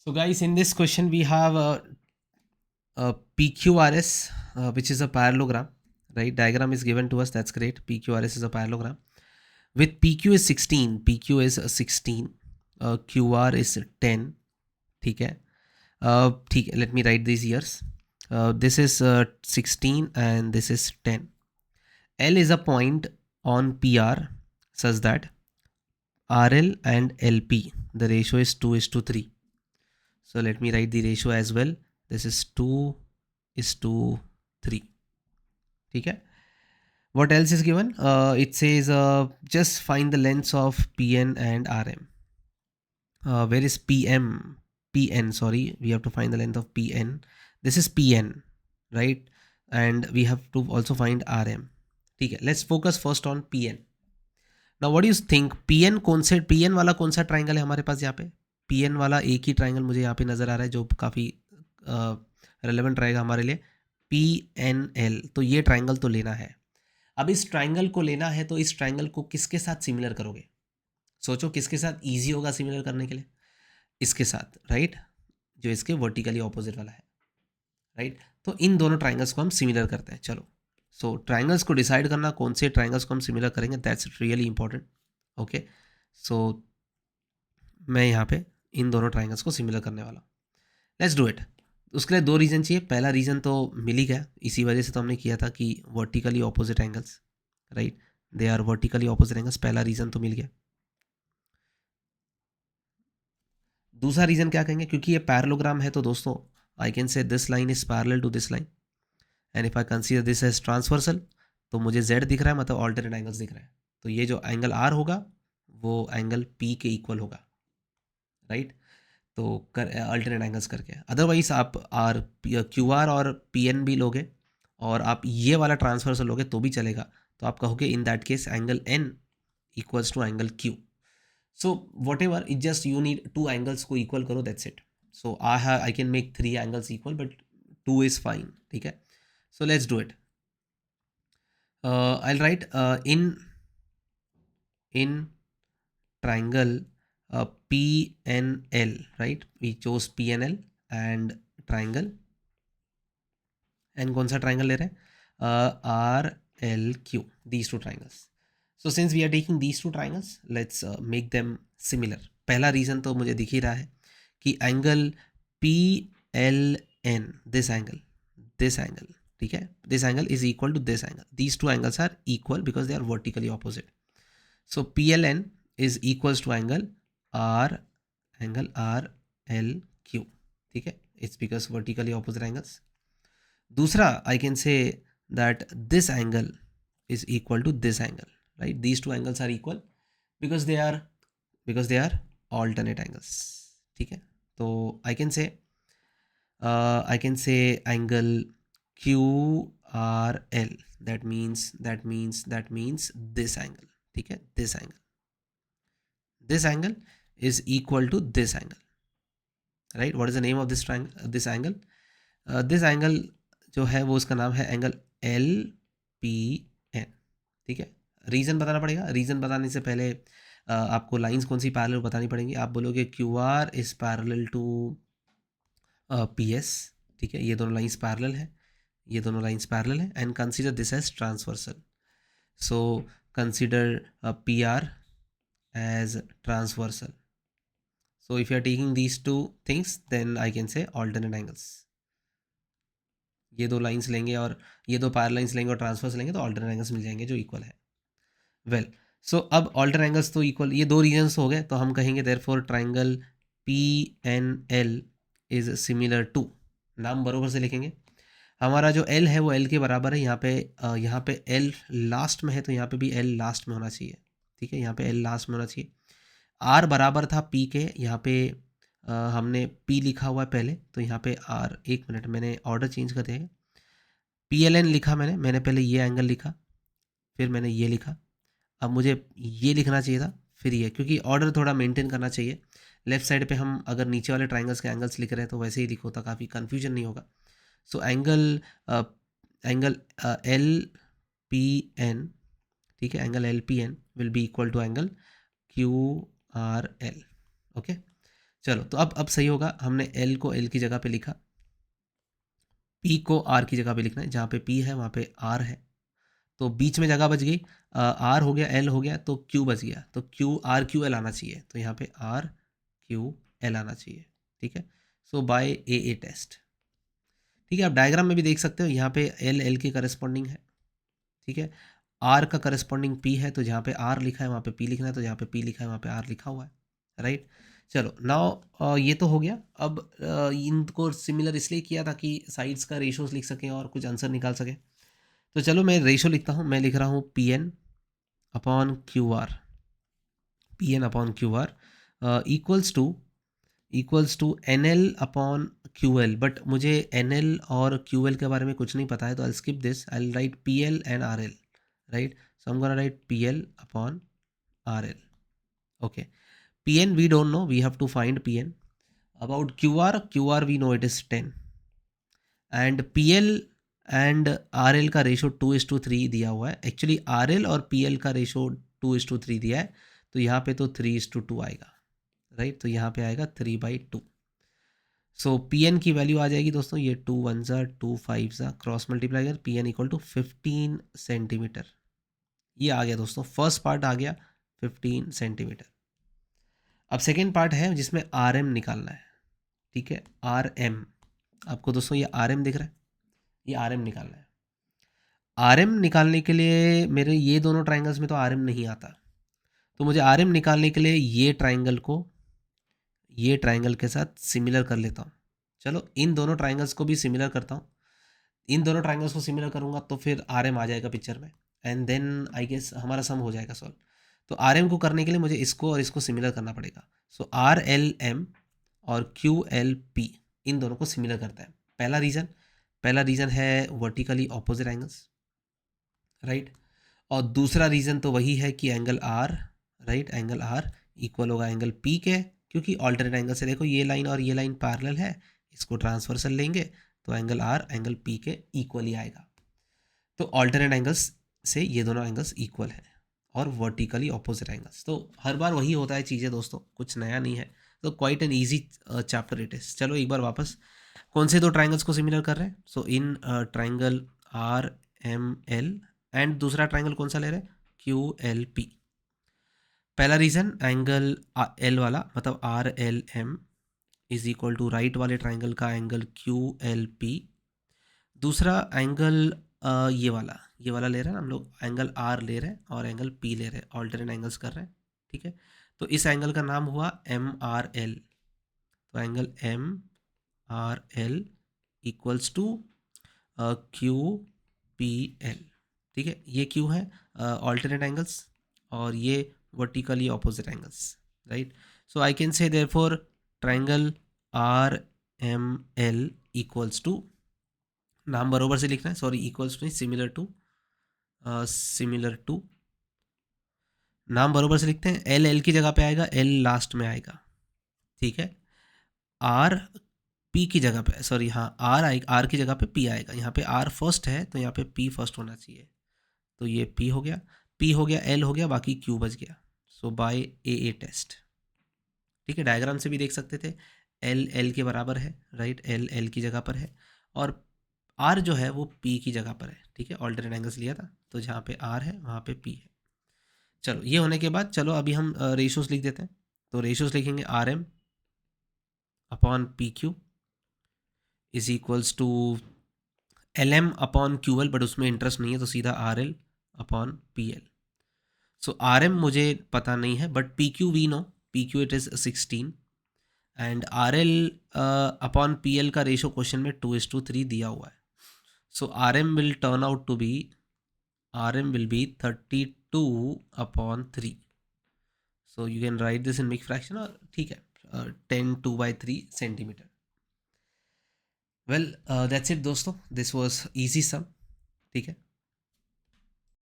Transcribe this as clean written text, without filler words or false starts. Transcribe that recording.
So guys, in this question we have a PQRS, which is a parallelogram, right? Diagram is given to us. That's great. PQRS is a parallelogram. With PQ is 16, PQ is 16, QR is 10. ठीक है. ठीक है. Let me write these years. This is 16 and this is 10. L is a point on PR such that RL and LP, the ratio is 2:3. So let me write the ratio as well. This is 2:3. ठीक है. What else is given? It says just find the lengths of PN and RM. Where is PM? PN, sorry. We have to find the length of PN. This is PN, right? And we have to also find RM. ठीक है. Let's focus first on PN. Now what do you think? PN वाला कौन सा triangle है हमारे पास यहाँ पे? PN वाला एक ही ट्राइंगल मुझे यहाँ पे नज़र आ रहा है जो काफ़ी रेलेवेंट रहेगा हमारे लिए. PNL, तो ये ट्राइंगल तो लेना है. अब इस ट्राइंगल को लेना है तो इस ट्राइंगल को किसके साथ सिमिलर करोगे? सोचो किसके साथ ईजी होगा सिमिलर करने के लिए. इसके साथ, राइट? जो इसके वर्टिकली ऑपोजिट वाला है, राइट? तो इन दोनों ट्राइंगल्स को हम सिमिलर करते हैं. चलो, सो ट्राइंगल्स को डिसाइड करना कौन से ट्राइंगल्स को हम सिमिलर करेंगे, दैट्स रियली इंपॉर्टेंट. ओके, सो मैं यहाँ पे इन दोनों ट्राइंगल्स को सिमिलर करने वाला हूँ. Let's do it. उसके लिए दो रीज़न चाहिए. पहला रीज़न तो मिल ही गया, इसी वजह से तो हमने किया था कि vertically opposite angles, right? They are vertically opposite angles. पहला रीज़न तो मिल गया. दूसरा रीज़न क्या कहेंगे? क्योंकि ये पैरेललोग्राम है तो दोस्तों I can say this line is parallel to this line and if I consider this as transversal तो मुझे z दिख रहा है, मतलब ऑल्टरनेट एंगल्स दिख रहा है. तो ये जो एंगल r होगा वो एंगल p के इक्वल होगा, राइट? तो अल्टरनेट एंगल्स करके. अदरवाइज आप क्यू आर और पी एन भी लोगे और आप ये वाला ट्रांसफर लोगे तो भी चलेगा. तो आप कहोगे in that case angle n equals to angle q. So whatever, it just you need to angles को इक्वल करो, that's it. So I can make 3 angles equal but 2 is fine. ठीक है, so let's do it. I write in triangle PNL, right? We chose PNL and triangle. and कौन सा triangle ले रहे हैं? RLQ, these two triangles. So since we are taking these two triangles, let's make them similar. पहला reason तो मुझे दिख ही रहा है कि एंगल PLN, this angle, ठीक है, this angle is equal to this angle. These two angles are equal because they are vertically opposite. So PLN is equals to angle RLQ. ठीक है, it's because vertically opposite angles. दूसरा, I can say that this angle is equal to this angle, right? These two angles are equal because they are alternate angles. ठीक है, तो I can say angle QRL, that means this angle. ठीक है, this angle is equal to this angle, right? What is the name of this triangle, this angle? This angle जो है वो उसका नाम है एंगल LPN. ठीक है, रीज़न बताना पड़ेगा. रीज़न बताने से पहले आपको लाइंस कौन सी पैरेलल बतानी पड़ेंगी. आप बोलोगे QR is parallel to PS. ठीक है, ये दोनों लाइंस पैरेलल है, ये दोनों लाइंस पैरेलल है and consider this as transversal. So consider PR as transversal. So if you are taking these two things, then I can say alternate angles. ये दो लाइंस लेंगे और ये दो पैरेलल लाइंस लेंगे और ट्रांसवर्स लेंगे तो alternate एंगल्स मिल जाएंगे जो इक्वल है. वेल, सो अब alternate एंगल्स तो इक्वल, ये दो रीजन्स हो गए तो हम कहेंगे therefore triangle PNL is similar to, नाम बरोबर से लिखेंगे. हमारा जो L है वो L के बराबर है. यहाँ पे L लास्ट में है तो यहाँ पे भी L लास्ट में होना चाहिए. ठीक है, यहाँ पे L लास्ट में होना चाहिए. R बराबर था P के, यहाँ पे हमने P लिखा हुआ है पहले तो यहाँ पे R. एक मिनट, मैंने ऑर्डर चेंज कर दिया है. PLN लिखा मैंने पहले ये एंगल लिखा, फिर मैंने ये लिखा. अब मुझे ये लिखना चाहिए था फिर ये, क्योंकि ऑर्डर थोड़ा मेंटेन करना चाहिए. लेफ्ट साइड पे हम अगर नीचे वाले ट्राइंगल्स के एंगल्स लिख रहे हैं तो वैसे ही लिखो, काफ़ी कन्फ्यूजन नहीं होगा. सो एंगल LPN, ठीक है, angle LPN will be equal to angle QRL. Okay, चलो तो अब सही होगा। हमने एल को एल की जगह पे लिखा, पी को आर की जगह पे लिखना है, जहाँ पे पी है वहाँ पे आर है, तो बीच में जगह बच गई। आर हो गया, एल हो गया, तो क्यू बच गया, तो क्यू आर क्यू एल आना चाहिए, तो यहाँ पे आर क्यू एल आना चाहिए। ठीक है, सो बाय ए टेस्ट। ठीक है, आप डायग्राम में भी देख सकते हो, यहाँ पे एल एल के करस्पॉन्डिंग है। ठीक है, आर का करस्पॉन्डिंग पी है, तो जहाँ पे आर लिखा है वहाँ पे पी लिखना है, तो जहाँ पे पी लिखा है वहाँ पे आर लिखा हुआ है। राइट, चलो नाउ ये तो हो गया। अब इनको सिमिलर इसलिए किया था कि साइड्स का रेशोज लिख सकें और कुछ आंसर निकाल सकें। तो चलो मैं रेशो लिखता हूँ, मैं लिख रहा हूँ P N upon Q R, P N upon Q R equals to N L upon Q L. But मुझे एन एल और क्यू एल के बारे में कुछ नहीं पता है, तो I skip this, I write P L and R L. Right, so I am gonna write P L upon R L. Okay, pn we don't know, we have to find pn. About qr we know it is 10, and pl and R L का ratio 2:3 दिया हुआ है। Actually R L और P L का ratio 2:3 दिया है, तो यहाँ पे तो 3:2 आएगा। राइट, तो यहाँ पे आएगा 3/2। सो पी एन की वैल्यू आ जाएगी दोस्तों, ये 2 1 ज़ा 2 5 ज़ा क्रॉस मल्टीप्लाई कर P N equal to 15 centimetre. ये आ गया दोस्तों, फर्स्ट पार्ट आ गया 15 सेंटीमीटर। अब सेकेंड पार्ट है जिसमें आर एम निकालना है। ठीक है, आर एम, आपको दोस्तों ये आर एम दिख रहा है, ये आर एम निकालना है। आर एम निकालने के लिए मेरे ये दोनों ट्राइंगल्स में तो आर एम नहीं आता, तो मुझे आर एम निकालने के लिए ये ट्राइंगल को ये ट्राइंगल के साथ सिमिलर कर लेता हूँ। चलो इन दोनों ट्राइंगल्स को भी सिमिलर करता हूँ। इन दोनों ट्राइंगल्स को सिमिलर करूँगा तो फिर आर एम आ जाएगा पिक्चर में, एंड देन आई गेस हमारा सम हो जाएगा सॉल्व। तो आर एम को करने के लिए मुझे इसको और इसको सिमिलर करना पड़ेगा। सो आर एल एम और क्यू एल पी, इन दोनों को सिमिलर करता है। पहला रीज़न है वर्टिकली ऑपोजिट एंगल्स। राइट, और दूसरा रीज़न तो वही है कि angle R, right, angle R equal होगा एंगल पी के, क्योंकि ऑल्टरनेट एंगल से देखो ये लाइन और ये लाइन पैरेलल है, इसको ट्रांसवर्सल लेंगे तो एंगल आर एंगल पी के इक्वली आएगा। तो ऑल्टरनेट एंगल्स से ये दोनों एंगल्स इक्वल हैं और वर्टिकली ऑपोजिट एंगल्स। तो हर बार वही होता है चीज़ें दोस्तों, कुछ नया नहीं है। तो quite an easy chapter it is. चलो एक बार वापस कौन से दो ट्राइंगल्स को सिमिलर कर रहे हैं। So in triangle R M L, and दूसरा ट्राइंगल कौन सा ले रहे हैं, क्यू एल पी। पहला रीज़न एंगल एल वाला, मतलब R L M is equal to right वाले ट्राइंगल का एंगल क्यू एल पी। दूसरा एंगल ये वाला ले रहे हैं हम लोग, एंगल आर ले रहे हैं और एंगल पी ले रहे हैं, ऑल्टरनेट एंगल्स कर रहे हैं। ठीक है, तो इस एंगल का नाम हुआ एम आर एल। तो angle M R L equals to Q P L. ठीक है, ये क्यू है ऑल्टरनेट एंगल्स और ये vertically opposite angles. Right, so I can say therefore triangle R M L equals to, नाम बरोबर से लिखना है, सॉरी इक्वल्स टू नहीं, सिमिलर टू नाम बरोबर से लिखते हैं। एल एल की जगह पे आएगा, एल लास्ट में आएगा। ठीक है, आर पी की जगह पे, सॉरी हाँ आर आएगा, आर की जगह पे पी आएगा। यहाँ पे आर फर्स्ट है तो यहाँ पे पी फर्स्ट होना चाहिए, तो ये पी हो गया, एल हो गया, बाकी क्यू बच गया। सो बाय ए टेस्ट। ठीक है, डायग्राम से भी देख सकते थे, एल एल के बराबर है, राइट, एल एल की जगह पर है और आर जो है वो पी की जगह पर है। ठीक है, ऑल्टरनेट एंगल्स लिया था, तो जहाँ पे आर है वहाँ पे पी है। चलो ये होने के बाद चलो अभी हम रेशोस लिख देते हैं। तो रेशोस लिखेंगे R M upon P Q is equals to L M upon Q L, but उसमें इंटरेस्ट नहीं है तो सीधा R L upon P L. So R M मुझे पता नहीं है, but P Q we know, P Q it is 16, and R L upon P L का रेशो क्वेश्चन में 2:3 दिया हुआ है। So R M will turn out to be, R M will be 32/3। So you can write this in mix fraction, और ठीक है 10 2/3 centimetre. Well that's it दोस्तों, this was easy सम। ठीक है,